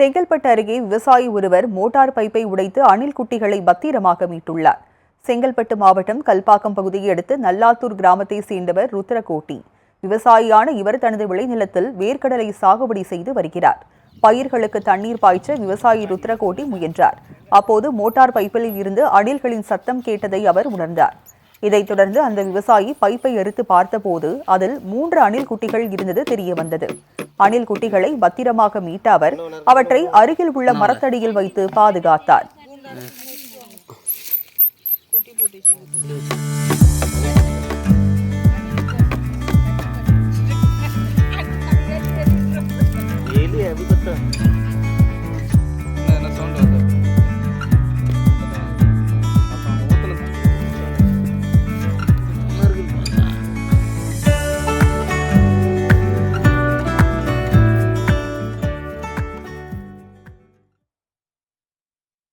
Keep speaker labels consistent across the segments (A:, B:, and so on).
A: செங்கல்பட்டு அருகே விவசாயி ஒருவர் மோட்டார் பைப்பை உடைத்து அணில் குட்டிகளை பத்திரமாக மீட்டுள்ளார். செங்கல்பட்டு மாவட்டம் கல்பாக்கம் பகுதியை அடுத்து நல்லாத்தூர் கிராமத்தை சேர்ந்தவர் ருத்ரகோட்டி. விவசாயியான இவர் தனது விளைநிலத்தில் வேர்க்கடலை சாகுபடி செய்து வருகிறார். பயிர்களுக்கு தண்ணீர் பாய்ச்ச விவசாயி ருத்ரகோட்டி முயன்றார். அப்போது மோட்டார் பைப்பில் இருந்து அணில்களின் சத்தம் கேட்டதை அவர் உணர்ந்தார். இதைத் தொடர்ந்து அந்த விவசாயி பைப்பை எடுத்து பார்த்தபோது அதில் 3 அணில் குட்டிகள் இருந்தது தெரியவந்தது. அணில் குட்டிகளை பத்திரமாக மீட்ட அவர் அவற்றை அருகில் உள்ள மரத்தடியில் வைத்து பாதுகாத்தார்.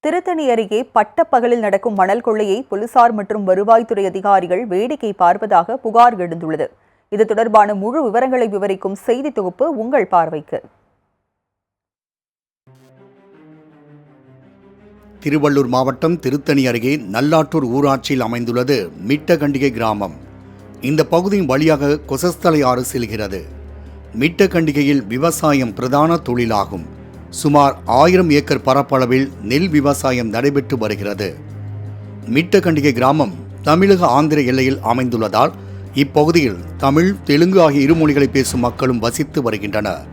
A: திருத்தணி அருகே பட்டப்பகலில் நடக்கும் மணல் கொள்ளையை போலீசார் மற்றும் வருவாய்த்துறை அதிகாரிகள் வேடிக்கை பார்ப்பதாக புகார் எழுந்துள்ளது. இது தொடர்பான முழு விவரங்களை விவரிக்கும் செய்தி தொகுப்பு உங்கள் பார்வைக்கு.
B: திருவள்ளூர் மாவட்டம் திருத்தணி அருகே நல்லாட்டூர் ஊராட்சியில் அமைந்துள்ளது மிட்டகண்டிகை கிராமம். இந்த பகுதியின் வழியாக கொசஸ்தலை ஆறு செல்கிறது. மிட்டகண்டிகையில் விவசாயம் பிரதான தொழிலாகும். சுமார் 1000 ஏக்கர் பரப்பளவில் நெல் விவசாயம் நடைபெற்று வருகிறது. மிட்டகண்டிகை கிராமம் தமிழக ஆந்திர எல்லையில் அமைந்துள்ளதால் இப்பகுதியில் தமிழ், தெலுங்கு ஆகிய இரு மொழிகளை பேசும் மக்களும் வசித்து வருகின்றனர்.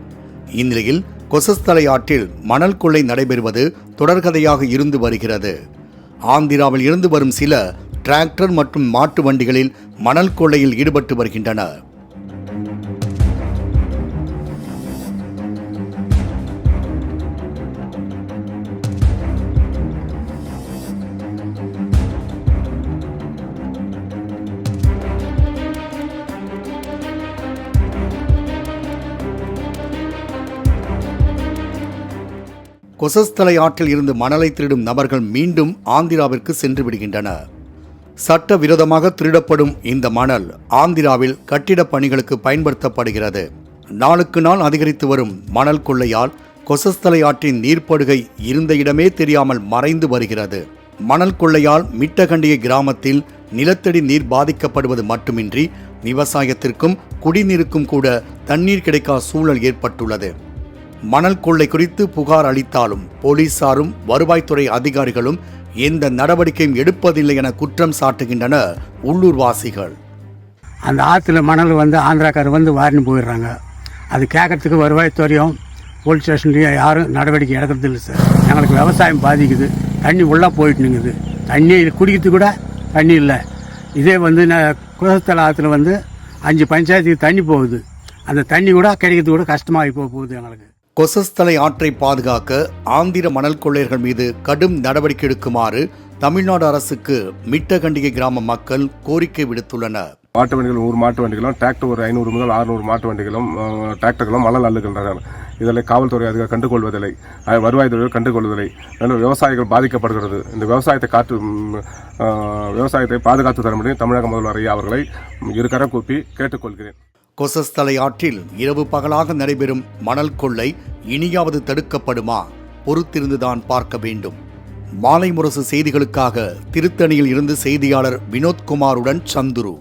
B: இந்நிலையில் கொசஸ்தலை ஆற்றில் மணல் கொள்ளை நடைபெறுவது தொடர்கதையாக இருந்து வருகிறது. ஆந்திராவில் இருந்து வரும் சில டிராக்டர் மற்றும் மாட்டு வண்டிகளில் மணல் கொள்ளையில் ஈடுபட்டு வருகின்றனர். கொசஸ்தலை ஆற்றில் இருந்து மணலை திருடும் நபர்கள் மீண்டும் ஆந்திராவிற்கு சென்று விடுகின்றனர். சட்ட விரோதமாக திருடப்படும் இந்த மணல் ஆந்திராவில் கட்டிடப் பணிகளுக்கு பயன்படுத்தப்படுகிறது. நாளுக்கு நாள் அதிகரித்து வரும் மணல் கொள்ளையால் கொசஸ்தலை ஆற்றின் நீர்ப்படுகை இருந்த இடமே தெரியாமல் மறைந்து வருகிறது. மணல் கொள்ளையால் மிட்டகண்டிகை கிராமத்தில் நிலத்தடி நீர் பாதிக்கப்படுவது மட்டுமின்றி விவசாயத்திற்கும் குடிநீருக்கும் கூட தண்ணீர் கிடைக்காத சூழல் ஏற்பட்டுள்ளது. மணல் கொள்ளை குறித்து புகார் அளித்தாலும் போலீசாரும் வருவாய்த்துறை அதிகாரிகளும் எந்த நடவடிக்கையும் எடுப்பதில்லை என குற்றம் சாட்டுகின்றனர் உள்ளூர்வாசிகள்.
C: அந்த ஆற்றுல மணல் ஆந்திராக்கார் வாரின்னு போயிடுறாங்க. அது கேட்கறதுக்கு வருவாய்த்துறையும் போலீஸ் ஸ்டேஷன்லையும் யாரும் நடவடிக்கை எடுக்கிறது இல்லை சார். எங்களுக்கு விவசாயம் பாதிக்குது. தண்ணி உள்ளே போயிட்டுனுங்குது. தண்ணி குடிக்கிறதுக்கு கூட தண்ணி இல்லை. இதே குளத்தலை ஆற்றுல 5 பஞ்சாயத்துக்கு தண்ணி போகுது. அந்த தண்ணி கூட கிடைக்கிறது கூட கஷ்டமாகி போகுது எங்களுக்கு.
B: கொசஸ்தலை ஆற்றை பாதுகாக்க ஆந்திர மணல் கொள்ளையர்கள் மீது கடும் நடவடிக்கை எடுக்குமாறு தமிழ்நாடு அரசுக்கு மிட்டகண்டிகை கிராம மக்கள் கோரிக்கை விடுத்துள்ளனர்.
D: மாட்டு வண்டிகள் 100 மாட்டு வண்டிகளும் டிராக்டர் ஒரு 500 முதல் 600 மாட்டு வண்டிகளும் டிராக்டர்களும் மணல் அள்ளுகின்றனர். இதில் காவல்துறை அதிகாரி கண்டுகொள்வதில்லை, வருவாய்த்துறை கண்டுகொள்வதில்லை. மேலும் விவசாயிகள் பாதிக்கப்படுகிறது. இந்த விவசாயத்தை பாதுகாத்து தர முடியும் தமிழக முதல்வர் ஐயா அவர்களை இருகரம் கூப்பி கேட்டுக்கொள்கிறேன்.
B: கொசஸ்தலை ஆற்றில் இரவு பகலாக நடைபெறும் மணல் கொள்ளை இனியாவது தடுக்கப்படுமா? பொறுத்திருந்துதான் பார்க்க வேண்டும். மாலை முரசு செய்திகளுக்காக திருத்தணியில் இருந்து செய்தியாளர் வினோத்குமாருடன் சந்துரு.